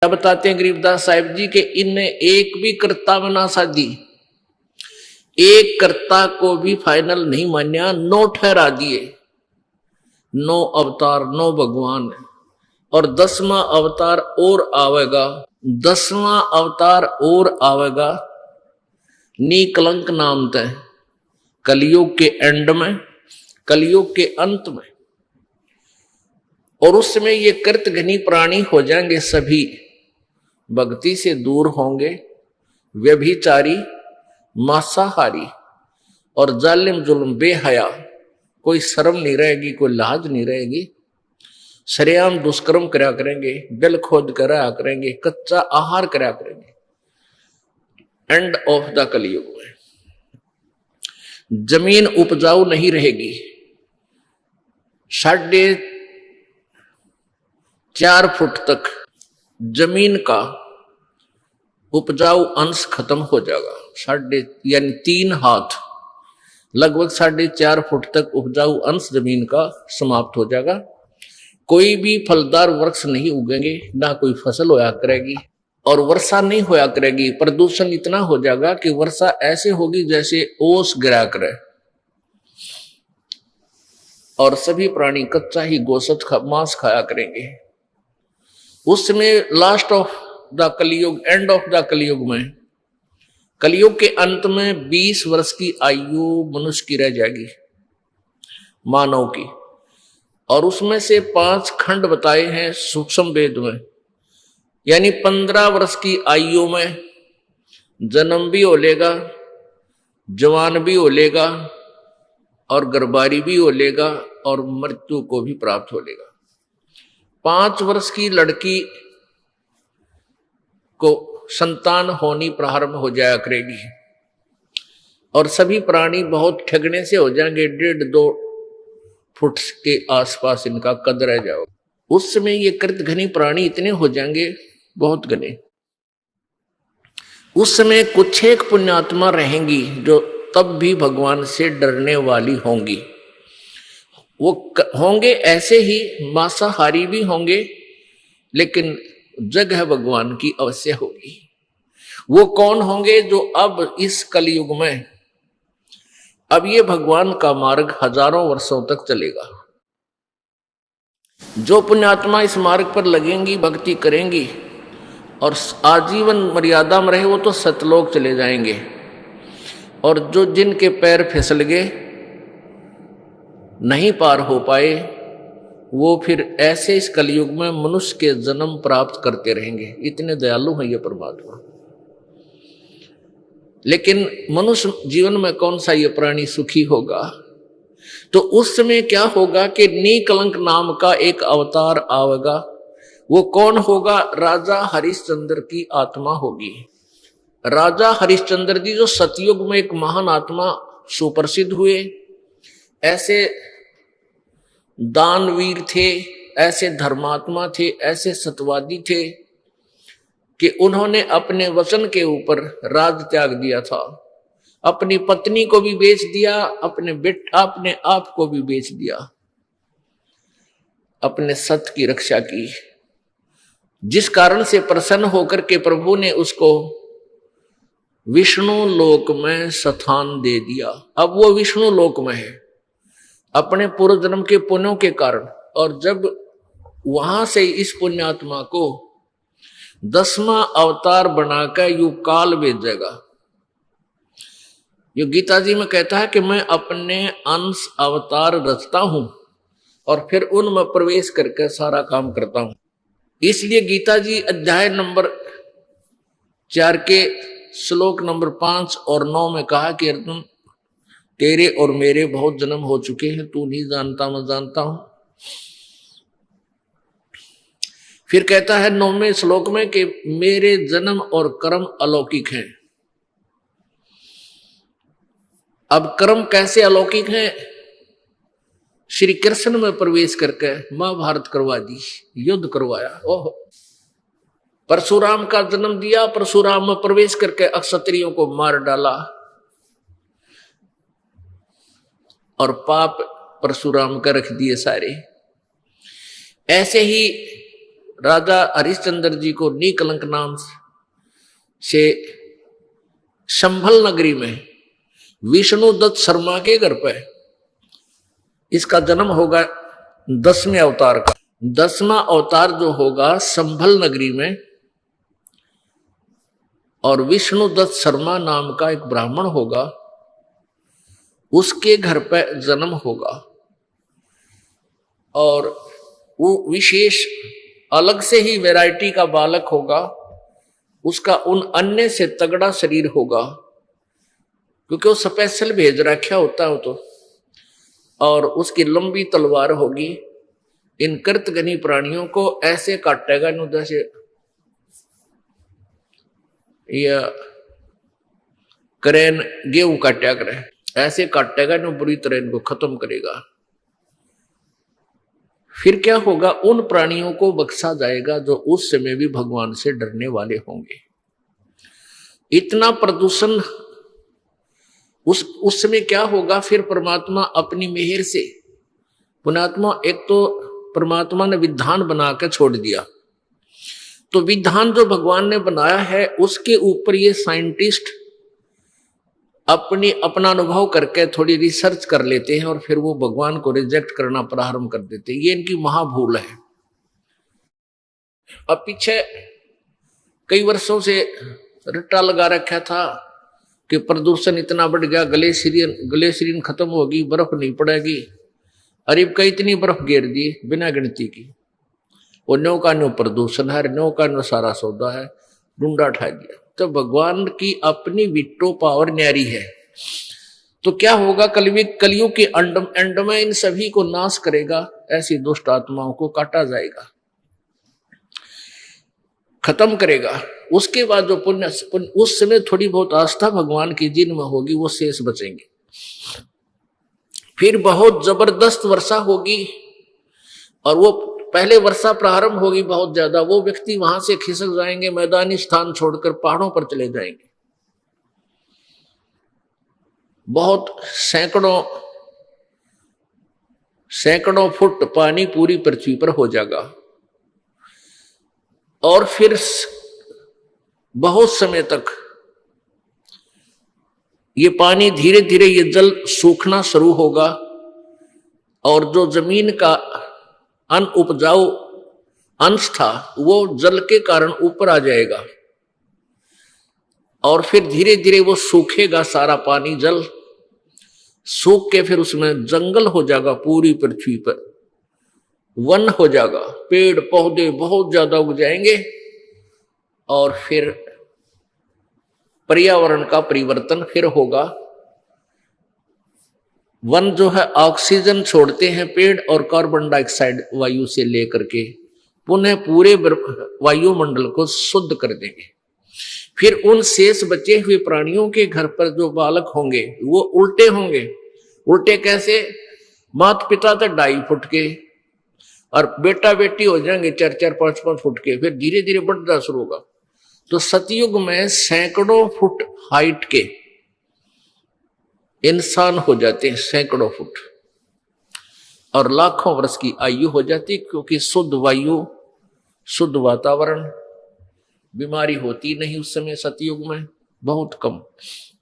क्या बताते हैं गरीबदास साहिब जी के इनने एक भी कर्ता में ना साधी, एक कर्ता को भी फाइनल नहीं मान्या, 9 ठहरा दिए, 9 अवतार 9 भगवान, और 10वां अवतार और आवेगा, 10वां अवतार और आवेगा निकलंक नाम तय, कलयुग के एंड में, कलयुग के अंत में। और उस समय ये कृतघ्नी प्राणी हो जाएंगे, सभी भक्ति से दूर होंगे, व्यभिचारी, मांसाहारी और जालिम जुल्म बेहया, कोई शर्म नहीं रहेगी, कोई लाज नहीं रहेगी, सरेआम दुष्कर्म करा करेंगे, बिल खोद करा करेंगे, कच्चा आहार करा करेंगे। एंड ऑफ द कलयुग में जमीन उपजाऊ नहीं रहेगी, 4.5 फुट तक जमीन का उपजाऊ अंश खत्म हो जाएगा, यानी 3 हाथ, लगभग 4.5 फुट तक उपजाऊ अंश जमीन का समाप्त हो जाएगा। कोई भी फलदार वृक्ष नहीं उगेंगे, ना कोई फसल होया करेगी, और वर्षा नहीं होया करेगी। प्रदूषण इतना हो जाएगा कि वर्षा ऐसे होगी जैसे ओस गिरा करे, और सभी प्राणी कच्चा ही गोश्त मांस खाया करेंगे। उस समय लास्ट ऑफ द कलयुग, एंड ऑफ द कलयुग में, कलयुग के अंत में 20 वर्ष की आयु मनुष्य की रह जाएगी, मानव की। और उसमें से 5 खंड बताए हैं सूक्ष्म वेद में, यानी 15 वर्ष की आयु में जन्म भी हो लेगा, जवान भी हो लेगा, और गर्भारी भी हो लेगा, और मृत्यु को भी प्राप्त हो लेगा। 5 वर्ष की लड़की को संतान होनी प्रारंभ हो जाया करेगी, और सभी प्राणी बहुत ठगने से हो जाएंगे, 1.5-2 फुट के आसपास इनका कद रह जाओ। उस समय ये कृतघ्नी प्राणी इतने हो जाएंगे, बहुत घने। उस समय कुछ एक पुण्यात्मा रहेंगी जो तब भी भगवान से डरने वाली होंगी। वो होंगे ऐसे ही, मांसाहारी भी होंगे, लेकिन जगह भगवान की अवश्य होगी। वो कौन होंगे? जो अब इस कलयुग में, अब ये भगवान का मार्ग हजारों वर्षों तक चलेगा। जो पुण्यात्मा इस मार्ग पर लगेंगी, भक्ति करेंगी और आजीवन मर्यादा में रहे, वो तो सतलोक चले जाएंगे। और जो जिनके पैर फिसल गए, नहीं पार हो पाए, वो फिर ऐसे इस कलयुग में मनुष्य के जन्म प्राप्त करते रहेंगे। इतने दयालु हैं ये परमात्मा। लेकिन मनुष्य जीवन में कौन सा ये प्राणी सुखी होगा? तो उस समय क्या होगा कि निकलंक नाम का एक अवतार आवेगा। वो कौन होगा? राजा हरिश्चंद्र की आत्मा होगी। राजा हरिश्चंद्र जी जो सतयुग में एक महान आत्मा सुप्रसिद्ध हुए, ऐसे दानवीर थे, ऐसे धर्मात्मा थे, ऐसे सत्यवादी थे कि उन्होंने अपने वचन के ऊपर राज त्याग दिया था। अपनी पत्नी को भी बेच दिया, अपने आप को भी बेच दिया, अपने सत्य की रक्षा की, जिस कारण से प्रसन्न होकर के प्रभु ने उसको विष्णु लोक में स्थान दे दिया। अब वो विष्णु लोक में है अपने पूर्व जन्म के पुण्यों के कारण। और जब वहां से इस पुण्यात्मा को 10वां अवतार बनाकर यू काल भेजेगा। यो गीता जी में कहता है कि मैं अपने अंश अवतार रचता हूं और फिर उनमें प्रवेश करके सारा काम करता हूं। इसलिए गीता जी अध्याय नंबर 4 के श्लोक नंबर 5 और 9 में कहा कि अर्जुन, तेरे और मेरे बहुत जन्म हो चुके हैं, तू नहीं जानता, मैं जानता हूं। फिर कहता है 9वें श्लोक में कि मेरे जन्म और कर्म अलौकिक हैं। अब कर्म कैसे अलौकिक हैं? श्री कृष्ण में प्रवेश करके महाभारत करवा दी, युद्ध करवाया। ओह, परशुराम का जन्म दिया, परशुराम में प्रवेश करके अक्षत्रियों को मार डाला, और पाप परशुराम का रख दिए सारे। ऐसे ही राजा हरिश्चंद्र जी को निकलंक नाम से संभल नगरी में विष्णु दत्त शर्मा के घर पर इसका जन्म होगा 10वें अवतार का। 10वां अवतार जो होगा संभल नगरी में, और विष्णु दत्त शर्मा नाम का एक ब्राह्मण होगा, उसके घर पर जन्म होगा। और वो विशेष अलग से ही वैरायटी का बालक होगा, उसका उन अन्य से तगड़ा शरीर होगा, क्योंकि वो स्पेशल भेज रखा होता है तो। और उसकी लंबी तलवार होगी। इन कृतघ्नी प्राणियों को ऐसे काटेगा नु जैसे या करेन गेहूं काटा करे, ऐसे काटेगा नु बुरी तरह इनको खत्म करेगा। फिर क्या होगा, उन प्राणियों को बख्शा जाएगा जो उस समय भी भगवान से डरने वाले होंगे। इतना प्रदूषण उस समय क्या होगा, फिर परमात्मा अपनी मेहर से, पुण्यात्मा एक तो परमात्मा ने विधान बना के छोड़ दिया, तो विधान जो भगवान ने बनाया है उसके ऊपर ये साइंटिस्ट अपना अनुभव करके थोड़ी रिसर्च कर लेते हैं और फिर वो भगवान को रिजेक्ट करना प्रारंभ कर देते हैं। ये इनकी महाभूल है। अब पीछे कई वर्षों से रट्टा लगा रखा था कि प्रदूषण इतना बढ़ गया, ग्लेशियन खत्म होगी, बर्फ नहीं पड़ेगी। अरीब का इतनी बर्फ गिर दी बिना गिनती की, वो न्यो का न्यो प्रदूषण है, न्यो का न्यो सारा सौदा है, डूंडा उठा दिया। तो भगवान की अपनी विट्टो पावर न्यारी है। तो क्या होगा, कलयुग के एंड में इन सभी को नाश करेगा, ऐसी दुष्ट आत्माओं को काटा जाएगा, खत्म करेगा। उसके बाद जो पुण्य उस समय थोड़ी बहुत आस्था भगवान की जिनमें होगी वो शेष बचेंगे। फिर बहुत जबरदस्त वर्षा होगी, और वो पहले वर्षा प्रारंभ होगी बहुत ज्यादा, वो व्यक्ति वहां से खिसक जाएंगे, मैदानी स्थान छोड़कर पहाड़ों पर चले जाएंगे। बहुत सैकड़ों फुट पानी पूरी पृथ्वी पर हो जाएगा। और फिर बहुत समय तक ये पानी धीरे धीरे ये जल सूखना शुरू होगा, और जो जमीन का अनउपजाऊ अंश था वो जल के कारण ऊपर आ जाएगा, और फिर धीरे धीरे वो सूखेगा, सारा पानी जल सूख के फिर उसमें जंगल हो जाएगा, पूरी पृथ्वी पर वन हो जाएगा, पेड़ पौधे बहुत ज्यादा उग जाएंगे, और फिर पर्यावरण का परिवर्तन फिर होगा। वन जो है ऑक्सीजन छोड़ते हैं पेड़, और कार्बन डाइऑक्साइड वायु से लेकर के पुनः पूरे वायुमंडल को शुद्ध कर देंगे। फिर उन शेष बचे हुए प्राणियों के घर पर जो बालक होंगे वो उल्टे होंगे। उल्टे कैसे, माता पिता तो 2.5 फुट के, और बेटा बेटी हो जाएंगे 4-4, 5-5 फुट के, फिर धीरे धीरे बढ़ना शुरू होगा। तो सतयुग में सैकड़ों फुट हाइट के इंसान हो जाते हैं, सैकड़ों फुट, और लाखों वर्ष की आयु हो जाती, क्योंकि शुद्ध वायु, शुद्ध वातावरण, बीमारी होती नहीं उस समय सतयुग में, बहुत कम।